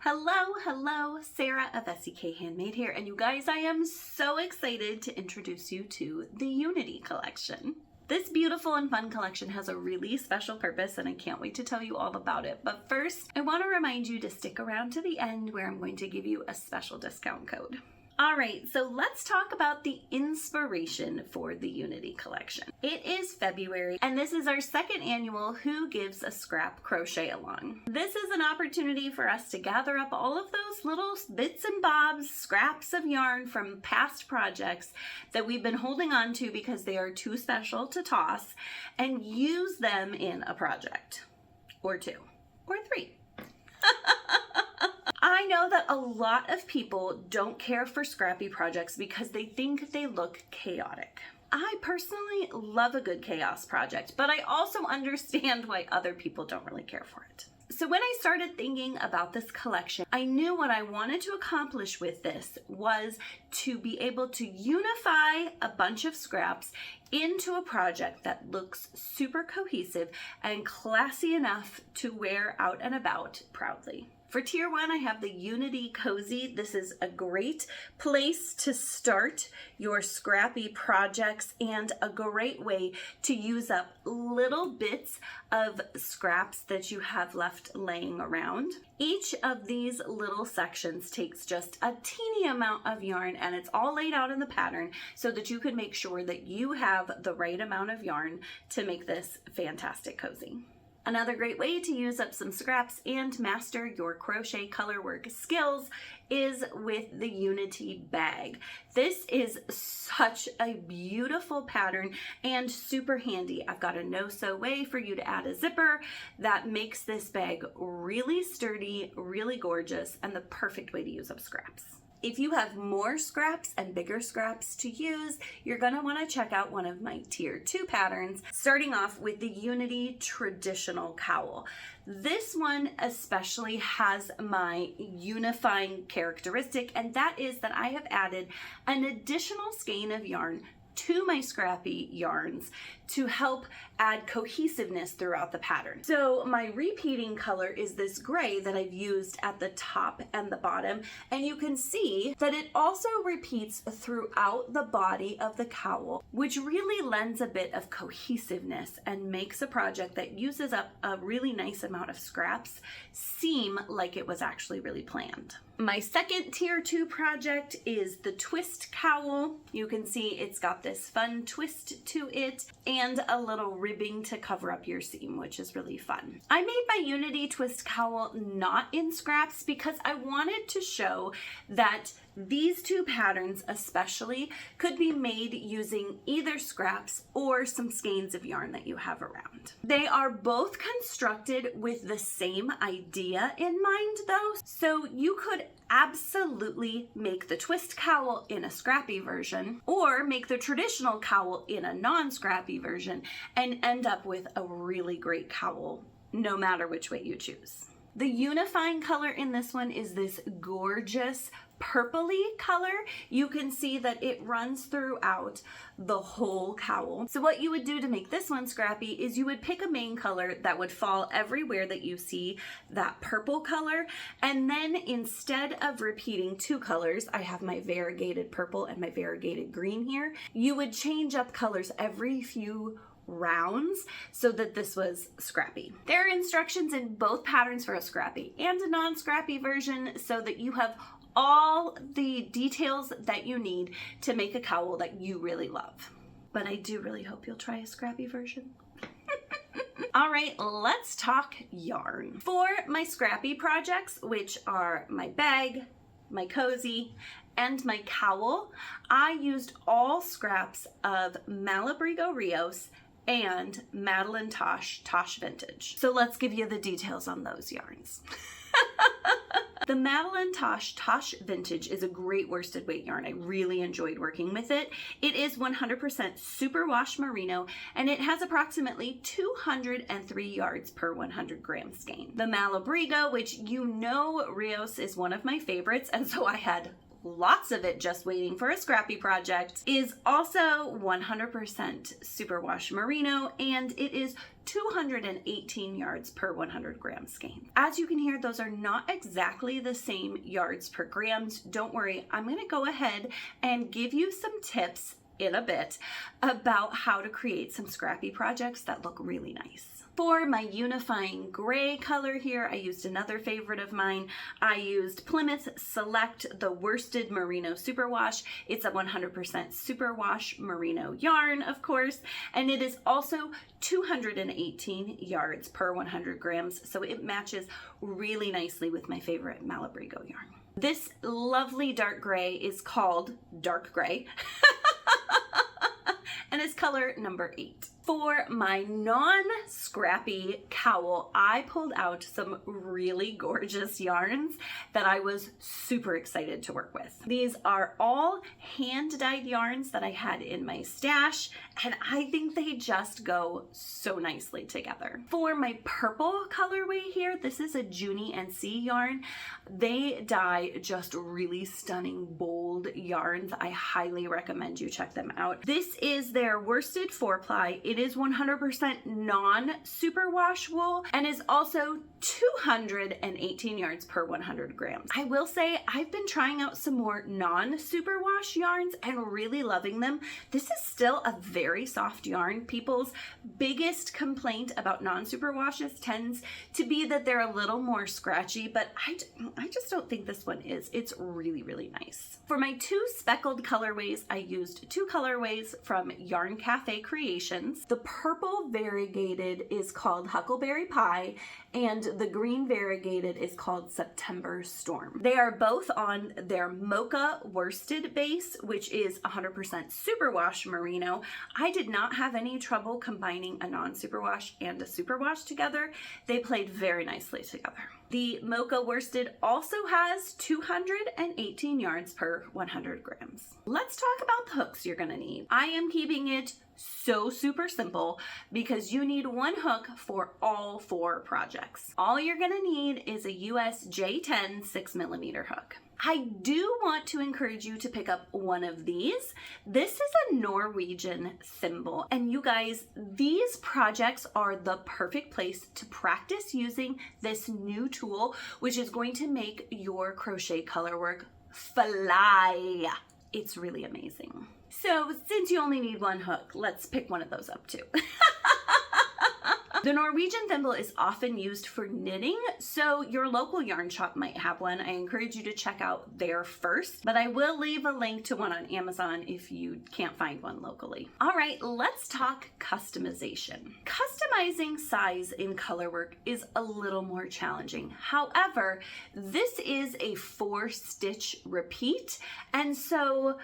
Hello, Sarah of SEK Handmade here, and you guys, I am so excited to introduce you to the Unity collection. This beautiful and fun collection has a really special purpose, and I can't wait to tell you all about it. But first, I want to remind you to stick around to the end where I'm going to give you a special discount code. Alright, so let's talk about the inspiration for the Unity collection. It is February, and this is our second annual Who Gives a Scrap Crochet Along. This is an opportunity for us to gather up all of those little bits and bobs, scraps of yarn from past projects that we've been holding on to because they are too special to toss, and use them in a project. Or two. Or three. I know that a lot of people don't care for scrappy projects because they think they look chaotic. I personally love a good chaos project, but I also understand why other people don't really care for it. So when I started thinking about this collection, I knew what I wanted to accomplish with this was to be able to unify a bunch of scraps into a project that looks super cohesive and classy enough to wear out and about proudly. For Tier 1, I have the Unity Cozy. This is a great place to start your scrappy projects and a great way to use up little bits of scraps that you have left laying around. Each of these little sections takes just a teeny amount of yarn, and it's all laid out in the pattern so that you can make sure that you have the right amount of yarn to make this fantastic cozy. Another great way to use up some scraps and master your crochet colorwork skills is with the Unity bag. This is such a beautiful pattern and super handy. I've got a no-sew way for you to add a zipper that makes this bag really sturdy, really gorgeous, and the perfect way to use up scraps. If you have more scraps and bigger scraps to use, you're going to want to check out one of my Tier 2 patterns, starting off with the Unity Traditional Cowl. This one especially has my unifying characteristic, and that is that I have added an additional skein of yarn to my scrappy yarns to help add cohesiveness throughout the pattern. So my repeating color is this gray that I've used at the top and the bottom, and you can see that it also repeats throughout the body of the cowl, which really lends a bit of cohesiveness and makes a project that uses up a really nice amount of scraps seem like it was actually really planned. My second Tier 2 project is the Twist Cowl. You can see it's got this fun twist to it and a little ribbing to cover up your seam, which is really fun. I made my Unity Twist Cowl not in scraps because I wanted to show that these two patterns especially could be made using either scraps or some skeins of yarn that you have around. They are both constructed with the same idea in mind though, so you could absolutely make the twist cowl in a scrappy version or make the traditional cowl in a non-scrappy version and end up with a really great cowl no matter which way you choose. The unifying color in this one is this gorgeous purpley color. You can see that it runs throughout the whole cowl. So what you would do to make this one scrappy is you would pick a main color that would fall everywhere that you see that purple color, and then instead of repeating two colors, I have my variegated purple and my variegated green here, you would change up colors every few rounds so that this was scrappy. There are instructions in both patterns for a scrappy and a non-scrappy version so that you have all the details that you need to make a cowl that you really love. But I do really hope you'll try a scrappy version. All right, let's talk yarn. For my scrappy projects, which are my bag, my cozy, and my cowl, I used all scraps of Malabrigo Rios and Madeline Tosh Vintage. So let's give you the details on those yarns. The Madeline Tosh Vintage is a great worsted weight yarn. I really enjoyed working with it. It is 100% superwash merino, and it has approximately 203 yards per 100 gram skein. The Malabrigo, which you know Rios is one of my favorites, and so I had lots of it just waiting for a scrappy project, is also 100% superwash merino, and it is 218 yards per 100 gram skein. As you can hear, those are not exactly the same yards per grams. Don't worry, I'm going to go ahead and give you some tips in a bit about how to create some scrappy projects that look really nice. For my unifying gray color here, I used another favorite of mine. I used Plymouth Select, the worsted merino superwash. It's a 100% superwash merino yarn, of course, and it is also 218 yards per 100 grams, so it matches really nicely with my favorite Malabrigo yarn. This lovely dark gray is called dark gray. And it's color number 8. For my non-scrappy cowl, I pulled out some really gorgeous yarns that I was super excited to work with. These are all hand-dyed yarns that I had in my stash, and I think they just go so nicely together. For my purple colorway here, this is a Junie NC yarn. They dye just really stunning, bold yarns. I highly recommend you check them out. This is their worsted 4-ply. It is 100% non-superwash wool and is also 218 yards per 100 grams. I will say I've been trying out some more non-superwash yarns and really loving them. This is still a very soft yarn. People's biggest complaint about non-superwashes tends to be that they're a little more scratchy, but I just don't think this one is. It's really, really nice. For my 2 speckled colorways, I used 2 colorways from Yarn Cafe Creations. The purple variegated is called Huckleberry Pie, and the green variegated is called September Storm. They are both on their mocha worsted base, which is 100% superwash merino. I did not have any trouble combining a non-superwash and a superwash together. They played very nicely together. The mocha worsted also has 218 yards per 100 grams. Let's talk about the hooks you're gonna need. I am keeping it so super simple because you need one hook for all 4 projects. All you're gonna need is a US J10 6mm hook. I do want to encourage you to pick up one of these. This is a Norwegian thimble, and you guys, these projects are the perfect place to practice using this new tool, which is going to make your crochet color work fly. It's really amazing. So since you only need one hook, let's pick one of those up too. The Norwegian thimble is often used for knitting, so your local yarn shop might have one. I encourage you to check out there first, but I will leave a link to one on Amazon if you can't find one locally. All right, let's talk customization. Customizing size in Colorwork is a little more challenging. However, this is a 4-stitch repeat, and so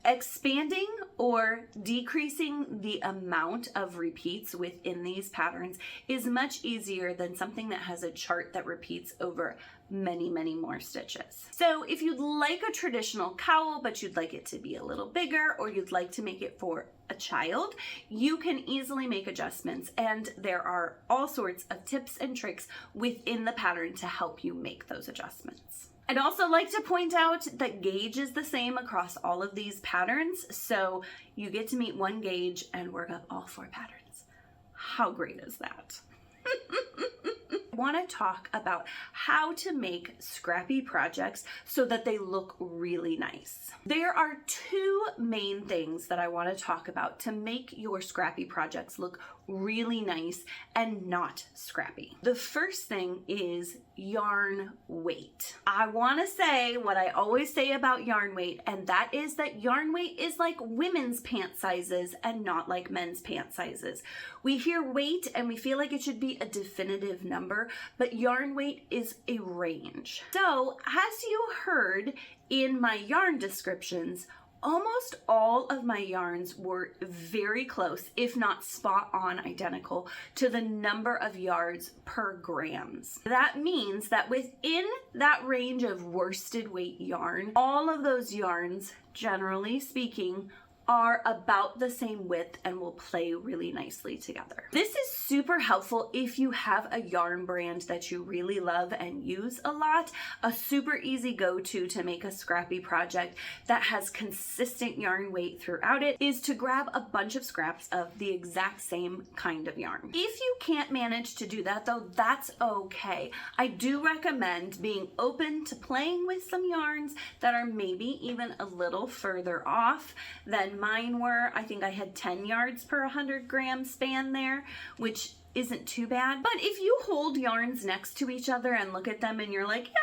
expanding or decreasing the amount of repeats within these patterns is much easier than something that has a chart that repeats over many, many more stitches. So if you'd like a traditional cowl, but you'd like it to be a little bigger, or you'd like to make it for a child, you can easily make adjustments, and there are all sorts of tips and tricks within the pattern to help you make those adjustments. I'd also like to point out that gauge is the same across all of these patterns, so you get to meet one gauge and work up all 4 patterns. How great is that? I want to talk about how to make scrappy projects so that they look really nice. There are 2 main things that I want to talk about to make your scrappy projects look really nice and not scrappy. The first thing is yarn weight. I want to say what I always say about yarn weight, and that is that yarn weight is like women's pant sizes and not like men's pant sizes. We hear weight and we feel like it should be a definitive number, but yarn weight is a range. So as you heard in my yarn descriptions, almost all of my yarns were very close, if not spot on identical, to the number of yards per grams. That means that within that range of worsted weight yarn, all of those yarns, generally speaking, are about the same width and will play really nicely together. This is super helpful if you have a yarn brand that you really love and use a lot. A super easy go-to to make a scrappy project that has consistent yarn weight throughout it is to grab a bunch of scraps of the exact same kind of yarn. If you can't manage to do that though, that's okay. I do recommend being open to playing with some yarns that are maybe even a little further off than mine were. I think I had 10 yards per 100 gram span there, which isn't too bad. But if you hold yarns next to each other and look at them and you're like, yeah,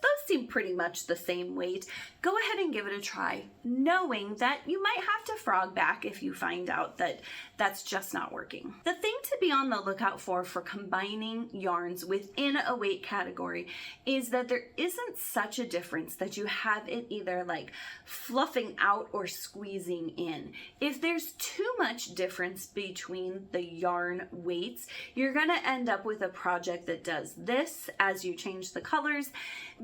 those seem pretty much the same weight, go ahead and give it a try, knowing that you might have to frog back if you find out that that's just not working. The thing to be on the lookout for combining yarns within a weight category is that there isn't such a difference that you have it either like fluffing out or squeezing in. If there's too much difference between the yarn weights, you're gonna end up with a project that does this as you change the colors,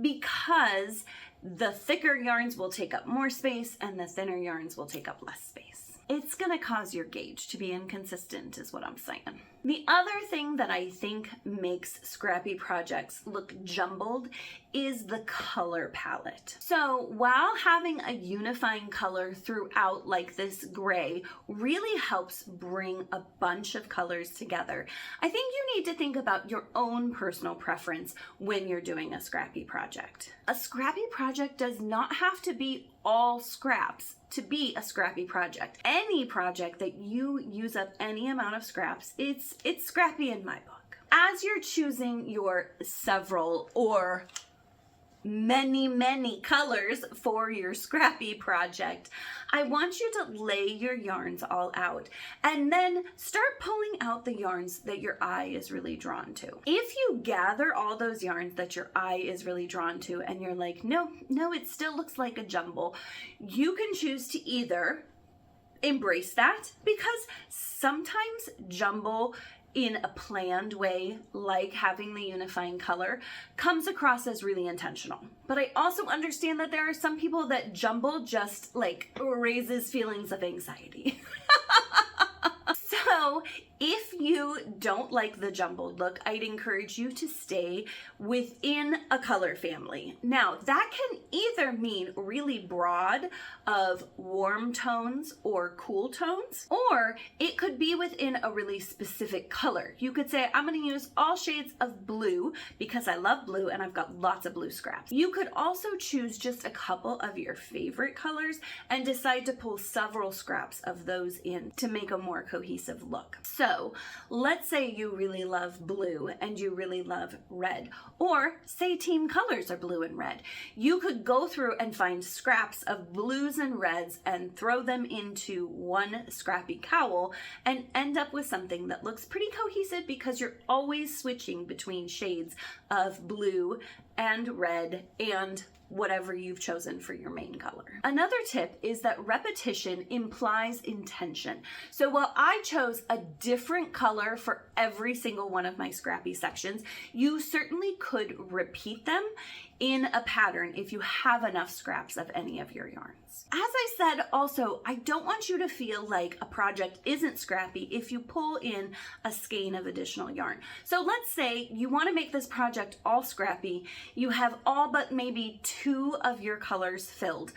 because the thicker yarns will take up more space and the thinner yarns will take up less space. It's gonna cause your gauge to be inconsistent is what I'm saying. The other thing that I think makes scrappy projects look jumbled is the color palette. So while having a unifying color throughout like this gray really helps bring a bunch of colors together, I think you need to think about your own personal preference when you're doing a scrappy project. A scrappy project does not have to be all scraps to be a scrappy project. Any project that you use up any amount of scraps, it's scrappy in my book. As you're choosing your several or many colors for your scrappy project, I want you to lay your yarns all out and then start pulling out the yarns that your eye is really drawn to. If you gather all those yarns that your eye is really drawn to and you're like, no, it still looks like a jumble, you can choose to either embrace that, because sometimes jumble in a planned way, like having the unifying color, comes across as really intentional. But I also understand that there are some people that jumble just like raises feelings of anxiety. So if you don't like the jumbled look, I'd encourage you to stay within a color family. Now, that can either mean really broad of warm tones or cool tones, or it could be within a really specific color. You could say, I'm going to use all shades of blue because I love blue and I've got lots of blue scraps. You could also choose just a couple of your favorite colors and decide to pull several scraps of those in to make a more cohesive look. So let's say you really love blue and you really love red, or say team colors are blue and red. You could go through and find scraps of blues and reds and throw them into one scrappy cowl and end up with something that looks pretty cohesive, because you're always switching between shades of blue and red and whatever you've chosen for your main color. Another tip is that repetition implies intention. So while I chose a different color for every single one of my scrappy sections, you certainly could repeat them in a pattern if you have enough scraps of any of your yarns. As I said, also, I don't want you to feel like a project isn't scrappy if you pull in a skein of additional yarn. So let's say you want to make this project all scrappy. You have all but maybe 2 of your colors filled.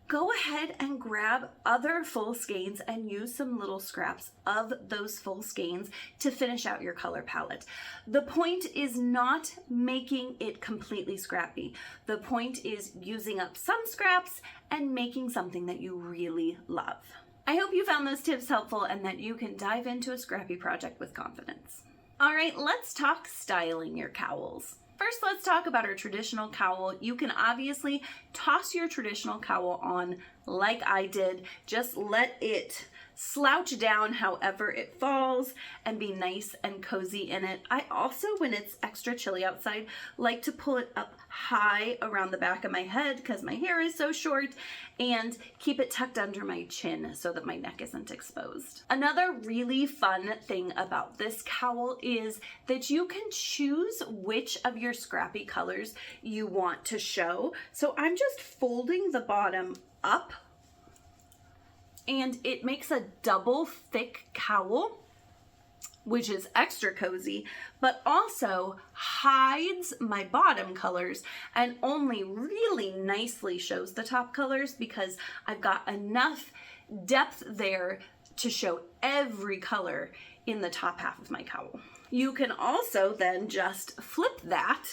Go ahead and grab other full skeins and use some little scraps of those full skeins to finish out your color palette. The point is not making it completely scrappy. The point is using up some scraps and making something that you really love. I hope you found those tips helpful and that you can dive into a scrappy project with confidence. All right, let's talk styling your cowls. First, let's talk about our traditional cowl. You can obviously toss your traditional cowl on like I did. Just let it slouch down however it falls and be nice and cozy in it. I also, when it's extra chilly outside, like to pull it up high around the back of my head because my hair is so short, and keep it tucked under my chin so that my neck isn't exposed. Another really fun thing about this cowl is that you can choose which of your scrappy colors you want to show. So I'm just folding the bottom up and it makes a double thick cowl, which is extra cozy, but also hides my bottom colors and only really nicely shows the top colors because I've got enough depth there to show every color in the top half of my cowl. You can also then just flip that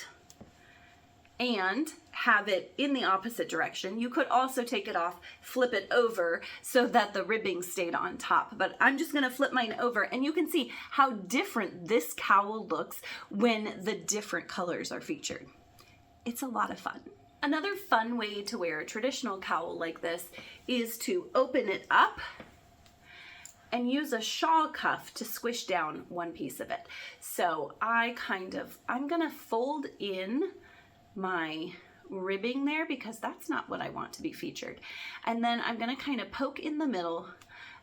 and have it in the opposite direction. You could also take it off, flip it over so that the ribbing stayed on top, but I'm just gonna flip mine over and you can see how different this cowl looks when the different colors are featured. It's a lot of fun. Another fun way to wear a traditional cowl like this is to open it up and use a shawl cuff to squish down one piece of it. So I'm gonna fold in my ribbing there because that's not what I want to be featured. And then I'm gonna kind of poke in the middle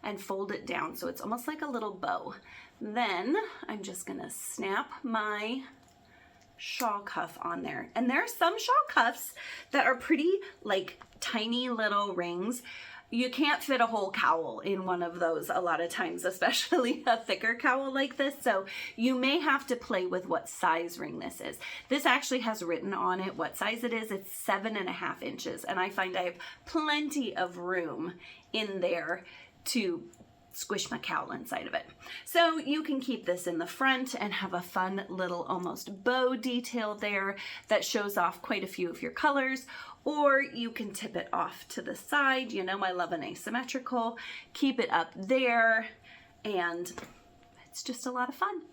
and fold it down so it's almost like a little bow. Then I'm just gonna snap my shawl cuff on there. And there are some shawl cuffs that are pretty like tiny little rings. You can't fit a whole cowl in one of those a lot of times, especially a thicker cowl like this. So you may have to play with what size ring this is. This actually has written on it what size it is. It's 7.5 inches. And I find I have plenty of room in there to squish my cowl inside of it. So you can keep this in the front and have a fun little almost bow detail there that shows off quite a few of your colors, or you can tip it off to the side. You know, I love an asymmetrical. Keep it up there, and it's just a lot of fun.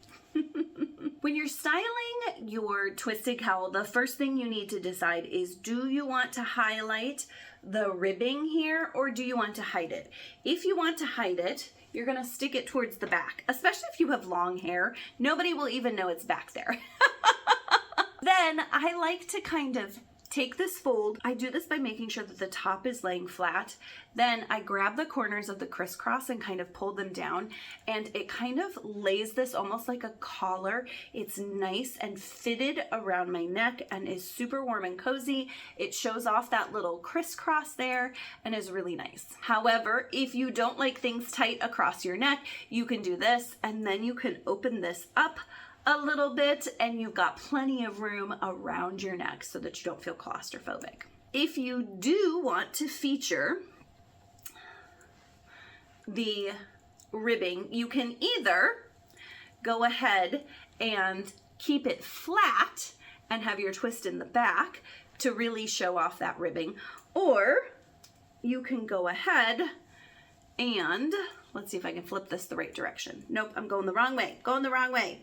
When you're styling your twisted cowl, the first thing you need to decide is, do you want to highlight the ribbing here or do you want to hide it? If you want to hide it, you're gonna stick it towards the back, especially if you have long hair. Nobody will even know it's back there. Then I like to kind of take this fold. I do this by making sure that the top is laying flat. Then I grab the corners of the crisscross and kind of pull them down, and it kind of lays this almost like a collar. It's nice and fitted around my neck and is super warm and cozy. It shows off that little crisscross there and is really nice. However, if you don't like things tight across your neck, you can do this, and then you can open this up a little bit and you've got plenty of room around your neck so that you don't feel claustrophobic. If you do want to feature the ribbing, you can either go ahead and keep it flat and have your twist in the back to really show off that ribbing, or you can go ahead and, let's see if I can flip this the right direction. Nope, I'm going the wrong way,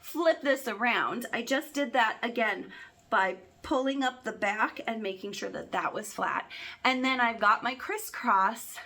Flip this around. I just did that again by pulling up the back and making sure that that was flat. And then I've got my crisscross,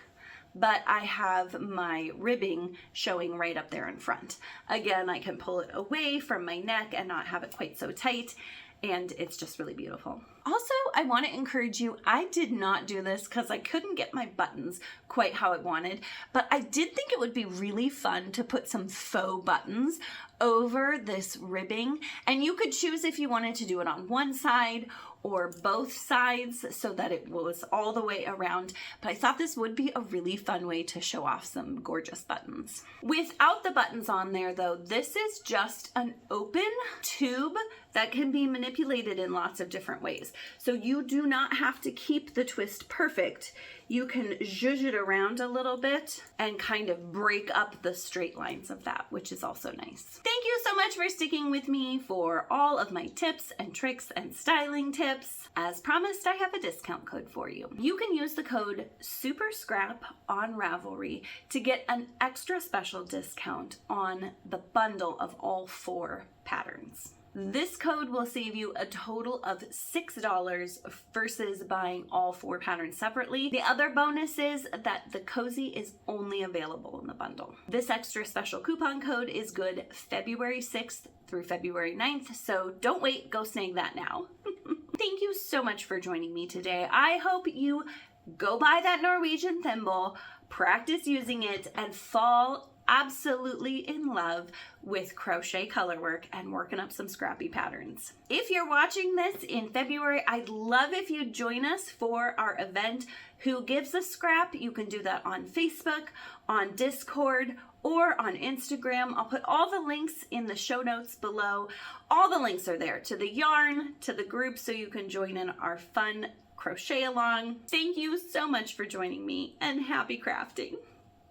but I have my ribbing showing right up there in front. Again, I can pull it away from my neck and not have it quite so tight, and it's just really beautiful. Also, I want to encourage you, I did not do this because I couldn't get my buttons quite how I wanted, but I did think it would be really fun to put some faux buttons over this ribbing, and you could choose if you wanted to do it on one side or both sides so that it was all the way around, but I thought this would be a really fun way to show off some gorgeous buttons. Without the buttons on there though, this is just an open tube that can be manipulated in lots of different ways. So you do not have to keep the twist perfect. You can zhuzh it around a little bit and kind of break up the straight lines of that, which is also nice. Thank you so much for sticking with me for all of my tips and tricks and styling tips. As promised, I have a discount code for you. You can use the code SUPERSCRAP on Ravelry to get an extra special discount on the bundle of all 4 patterns. This code will save you a total of $6 versus buying all 4 patterns separately. The other bonus is that the cozy is only available in the bundle. This extra special coupon code is good February 6th through February 9th, so don't wait, go snag that now. Thank you so much for joining me today. I hope you go buy that Norwegian thimble, practice using it, and fall absolutely in love with crochet colorwork and working up some scrappy patterns. If you're watching this in February, I'd love if you'd join us for our event, Who Gives a Scrap? You can do that on Facebook, on Discord, or on Instagram. I'll put all the links in the show notes below. All the links are there to the yarn, to the group, so you can join in our fun crochet along. Thank you so much for joining me, and happy crafting.